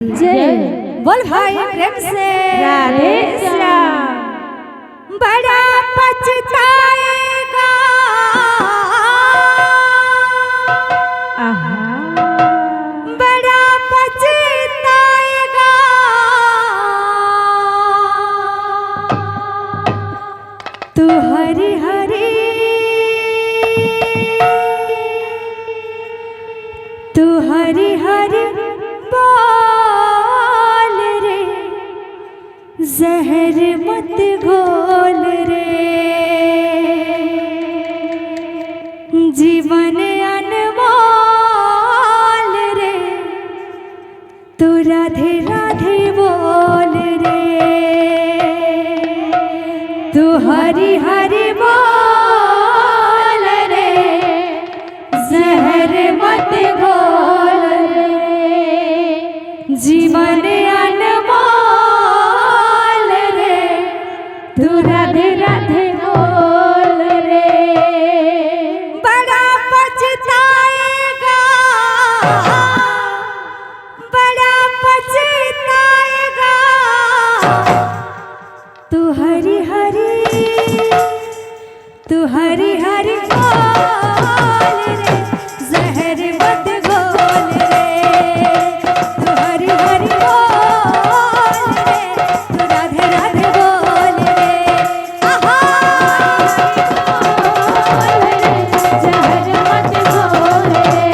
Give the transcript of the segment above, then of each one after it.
जय बोल भाई प्रेम से राधे श्याम। बड़ा पछताएगा बड़ा पछताएगा तू हरी हरी तू हरी हरी बोल रे जहर मत घोल रे जीवन अनमोल रे तू राधे राधे बोल रे तू हरी हरी बोल रे जहर मत घोल जीवन अनमोल रे तू राधे राधे बोल रे बड़ा पछताएगा बड़ा पछताएगा तू हरी हरी तू हरी हरी बोल रे जहर मत घोल रे तू हरी हरी बोल रे तू राधे राधे बोल रे आहा बोल रे जहर मत घोल रे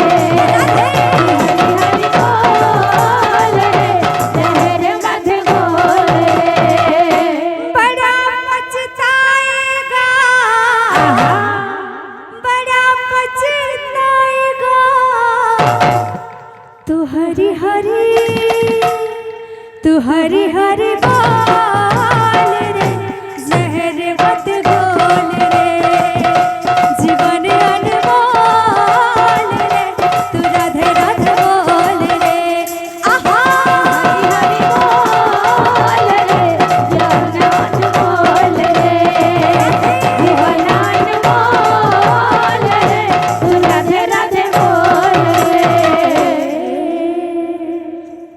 राधे हरी हरी बोल रे जहर मत घोल रे बड़ा पछताएगा बड़ा पछताएगा तू हरी हरी बोल रे जहर मत घोल रे जीवन अनमोल रे तू राधे राधे बोल रे आहा हरी हरी बोल रे जीवन मत घोल रे जीवन अनमोल रे तू राधे राधे बोल रे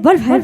बोल भाई